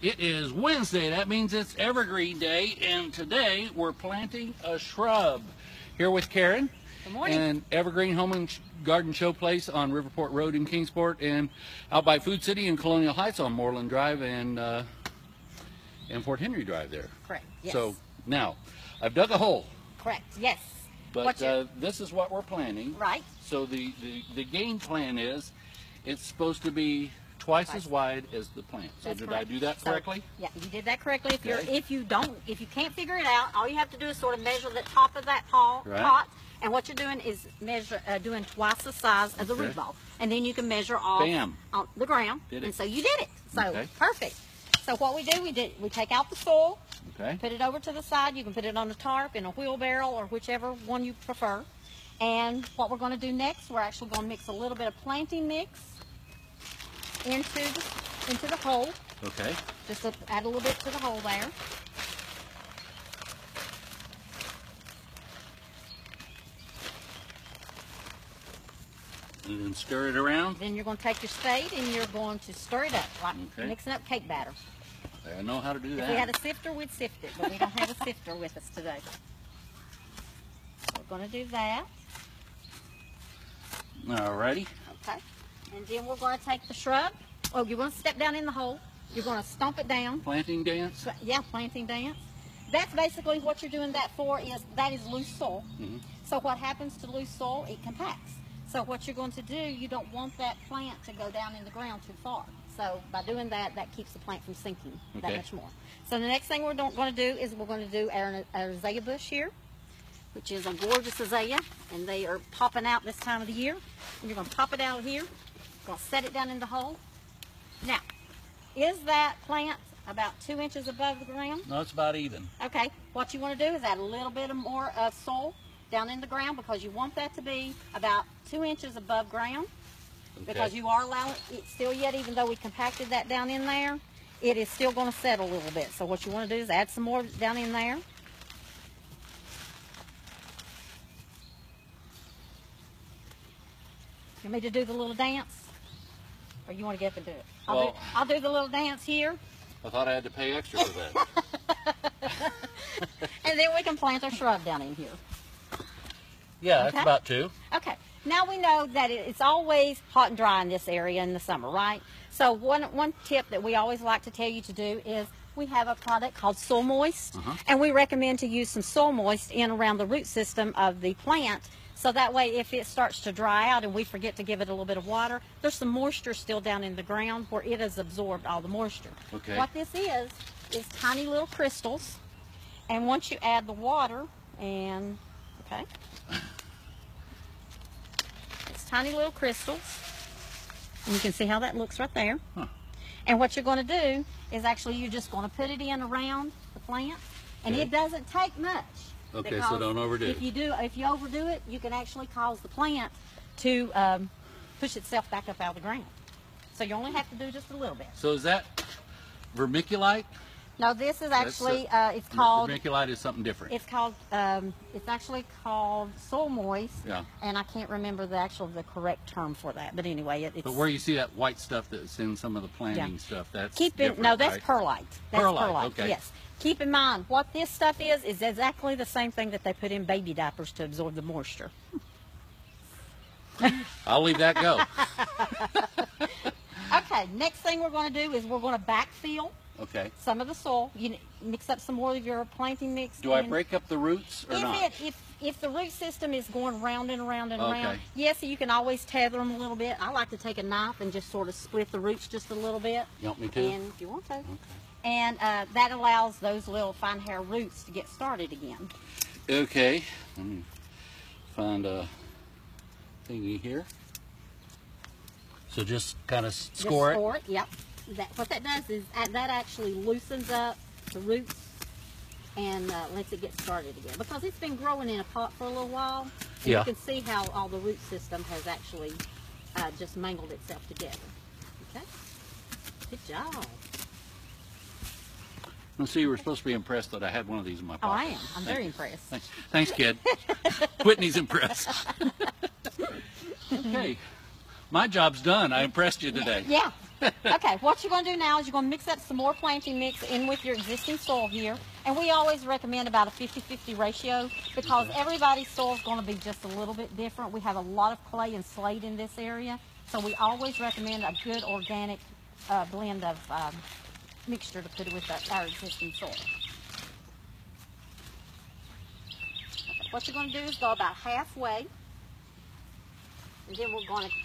It is Wednesday. That means it's Evergreen Day, and today we're planting a shrub. Here with Karen. Good morning. And Evergreen Home and Garden Showplace on Riverport Road in Kingsport, and out by Food City in Colonial Heights on Moreland Drive and Fort Henry Drive there. Correct. Yes. So now, I've dug a hole. Correct. Yes. But this is what we're planting. Right. So the game plan is, it's supposed to be twice as wide as the plant. So That's did correct. I do that correctly? So, yeah, you did that correctly. If Okay. you can't figure it out, all you have to do is sort of measure the top of that pot, and what you're doing is doing twice the size of the root ball, and then you can measure off on the ground. And so you did it. So perfect. So what we do, we take out the soil, put it over to the side. You can put it on a tarp, in a wheelbarrow, or whichever one you prefer. And what we're going to do next, we're actually going to mix a little bit of planting mix into the hole. Okay. Just to add a little bit to the hole there. And then stir it around. Then you're going to take your spade and you're going to stir it up, like mixing up cake batter. I know how to do that. If we had a sifter, we'd sift it, but we don't have a sifter with us today. So we're going to do that. Alrighty. Okay. And then we're going to take the shrub. Oh, you're going to step down in the hole. You're going to stomp it down. Planting dance? Yeah, planting dance. That's basically what you're doing that for, that is loose soil. So what happens to loose soil? It compacts. So what you're going to do, you don't want that plant to go down in the ground too far. So by doing that, that keeps the plant from sinking that much more. So the next thing we're going to do is we're going to do our azalea bush here, which is a gorgeous azalea, and they are popping out this time of the year. And you're going to pop it out here, going to set it down in the hole. Now, is that plant about 2 inches above the ground? No, it's about even. Okay, what you want to do is add a little bit more soil down in the ground, because you want that to be about 2 inches above ground. Because you are allowing it still yet, even though we compacted that down in there, it is still going to settle a little bit. So what you want to do is add some more down in there. You want me to do the little dance? Or you want to get up and do it? I'll do the little dance here. I thought I had to pay extra for that. And then we can plant our shrub down in here. Yeah, that's about 2. Okay. Now we know that it's always hot and dry in this area in the summer, right? So one tip that we always like to tell you to do is we have a product called Soil Moist, and we recommend to use some Soil Moist in around the root system of the plant, so that way if it starts to dry out and we forget to give it a little bit of water, there's some moisture still down in the ground where it has absorbed all the moisture. What this is tiny little crystals, and once you add the water, and tiny little crystals, and you can see how that looks right there. And what you're going to do is actually you're just going to put it in around the plant, and it doesn't take much. Okay, so don't overdo it. If you overdo it, you can actually cause the plant to push itself back up out of the ground. So you only have to do just a little bit. So is that vermiculite? No, this is actually it's called vermiculite is something different. It's called it's actually called Soil Moist. Yeah. And I can't remember the correct term for that. But anyway, it's. But where you see that white stuff that's in some of the planting stuff, that's different, no, that's right? perlite. That's perlite. Okay. Yes. Keep in mind what this stuff is exactly the same thing that they put in baby diapers to absorb the moisture. I'll leave that go. Okay. Next thing we're going to do is we're going to backfill. Some of the soil. You mix up some more of your planting mix. Do I break up the roots or not? If the root system is going round and around and around, yes, you can always tether them a little bit. I like to take a knife and just sort of split the roots just a little bit. You want me to? And if you want to. And that allows those little fine hair roots to get started again. Okay. Let me find a thingy here. So just kind of score it? Score it, yep. What that does is that actually loosens up the roots and lets it get started again. Because it's been growing in a pot for a little while, and you can see how all the root system has actually just mangled itself together. Okay? Good job. Let's see, you were supposed to be impressed that I had one of these in my pocket. Oh, I am. I'm very impressed. Thanks, kid. Whitney's impressed. Okay. My job's done. I impressed you today. Yeah. Okay, what you're going to do now is you're going to mix up some more planting mix in with your existing soil here. And we always recommend about a 50-50 ratio because everybody's soil is going to be just a little bit different. We have a lot of clay and slate in this area. So we always recommend a good organic blend of mixture to put with our existing soil. Okay, what you're going to do is go about halfway. And then we're going to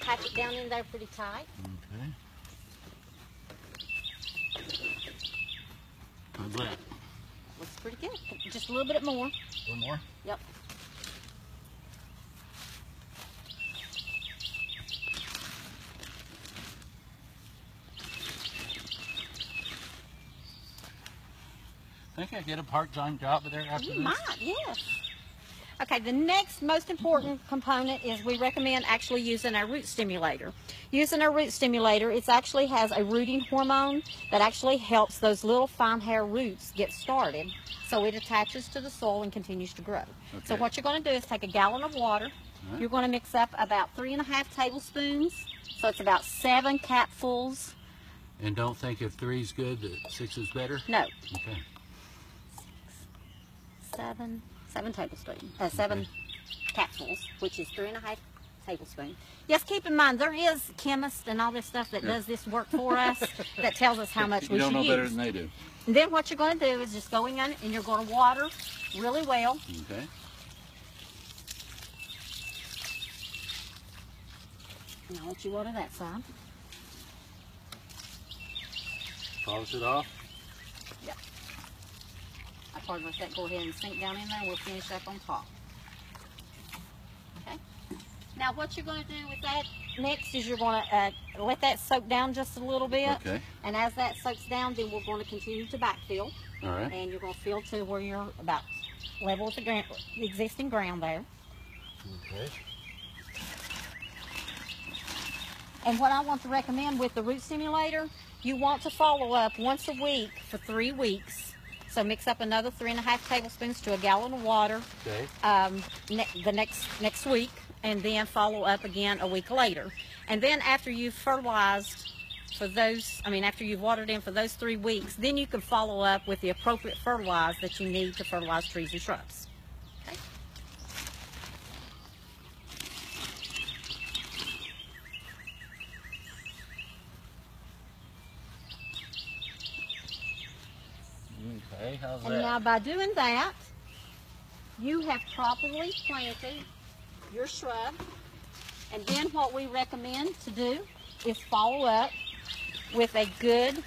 pack it down in there pretty tight. Okay. How's that? Looks pretty good. Just a little bit more. A little more? Yep. Think I get a part-time job there after this? You might, yes. Okay, the next most important component is we recommend actually using our root stimulator. Using our root stimulator, it actually has a rooting hormone that actually helps those little fine hair roots get started so it attaches to the soil and continues to grow. Okay. So what you're going to do is take a gallon of water. Right. You're going to mix up about 3.5 tablespoons, so it's about 7 capfuls. And don't think if 3 is good that 6 is better? No. Okay. 7 tablespoons, 7 capsules, which is 3.5 tablespoons. Yes, keep in mind there is chemists and all this stuff that does this work for us that tells us how much we should use. You don't know better than they do. And then what you're going to do is just go in and you're going to water really well. Okay. Now I want you to water that side. Polish it off. Yep. I probably let that go ahead and sink down in there and we'll finish up on top. Okay. Now what you're going to do with that next is you're going to let that soak down just a little bit. Okay. And as that soaks down, then we're going to continue to backfill. All right. And you're going to fill to where you're about level with the existing ground there. Okay. And what I want to recommend with the root stimulator, you want to follow up once a week for 3 weeks. So mix up another 3.5 tablespoons to a gallon of water. Okay. The next week, and then follow up again a week later. And then after you've fertilized for those, after you've watered in for those 3 weeks, then you can follow up with the appropriate fertilizer that you need to fertilize trees and shrubs. Okay. Okay, how's that? And now by doing that, you have properly planted your shrub. And then what we recommend to do is follow up with a good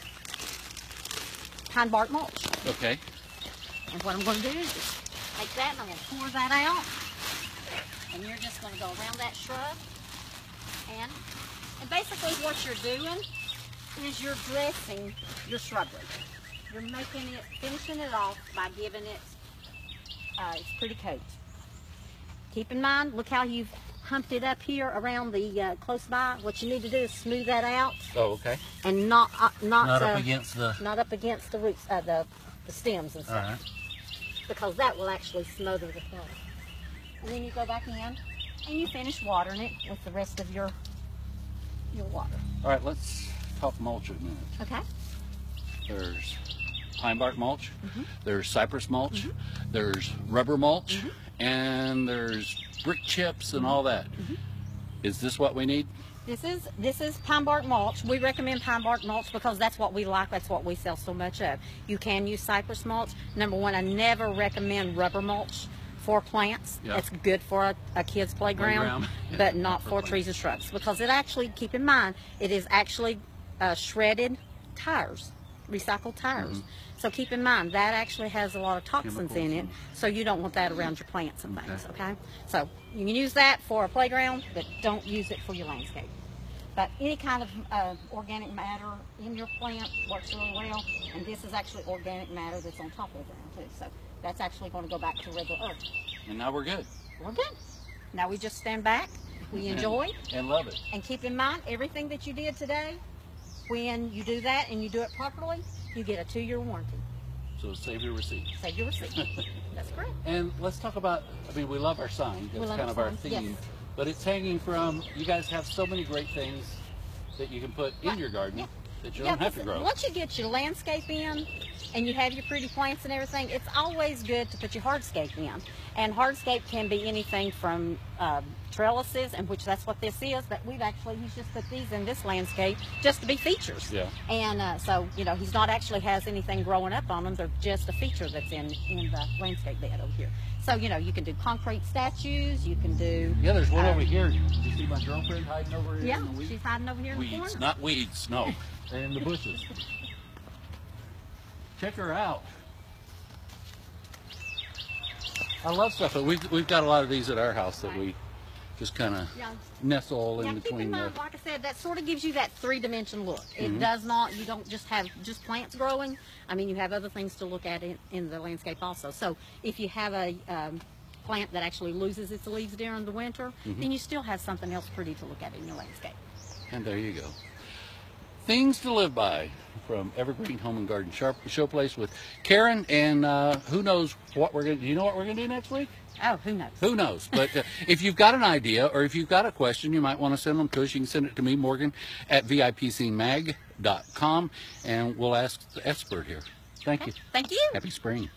pine bark mulch. Okay. And what I'm going to do is just take that and I'm going to pour that out. And you're just going to go around that shrub. And basically what you're doing is you're dressing your shrubbery. You're finishing it off by giving it its pretty coat. Keep in mind, look how you've humped it up here around the close by. What you need to do is smooth that out. Oh, okay. And not up against the roots, the stems and stuff. Right. Because that will actually smother the plant. And then you go back in and you finish watering it with the rest of your water. All right, let's talk mulch a minute. Okay. There's pine bark mulch, there's cypress mulch, there's rubber mulch, and there's brick chips and all that. Is this what we need? This is pine bark mulch. We recommend pine bark mulch because that's what we like. That's what we sell so much of. You can use cypress mulch. Number one, I never recommend rubber mulch for plants. Yep. It's good for a kid's playground. But not for trees and shrubs because it actually, keep in mind, it is actually shredded tires, recycled tires. So keep in mind, that actually has a lot of toxins in it, so you don't want that around your plants and things, okay? So you can use that for a playground, but don't use it for your landscape. But any kind of organic matter in your plant works really well, and this is actually organic matter that's on top of the ground too. So that's actually going to go back to regular earth. And now we're good. We're good. Now we just stand back, we enjoy, and love it. And keep in mind, everything that you did today, when you do that and you do it properly, you get a 2-year warranty. So save your receipt. Save your receipt. That's correct. And let's talk about, we love our sign. That's kind of our theme. Yes. But it's hanging from, you guys have so many great things that you can put in your garden that you Yeah, don't have to grow. once you get your landscape in and you have your pretty plants and everything, it's always good to put your hardscape in. And hardscape can be anything from trellises, and which that's what this is, but he's just put these in this landscape just to be features. Yeah. And so, you know, he's not actually has anything growing up on them. They're just a feature that's in the landscape bed over here. So, you know, you can do concrete statues, you can do... Yeah, there's one over here. You see my girlfriend hiding over here in the weeds? She's hiding over here in the corner. Weeds, not weeds, no. They're in the bushes. Check her out. I love stuff, but we've got a lot of these at our house that we just kind of nestle in between. Keep in mind, like I said, that sort of gives you that three-dimension look. It does not, you don't just have just plants growing. I mean, you have other things to look at in the landscape also. So if you have a plant that actually loses its leaves during the winter, then you still have something else pretty to look at in your landscape. And there you go. Things to live by from Evergreen Home and Garden Showplace with Karen, and who knows what we're going to do. You know what we're going to do next week? Oh, who knows? Who knows? But if you've got an idea or if you've got a question, you might want to send them to us. You can send it to me, Morgan, at vipcmag.com, and we'll ask the expert here. Thank you. Thank you. Happy spring.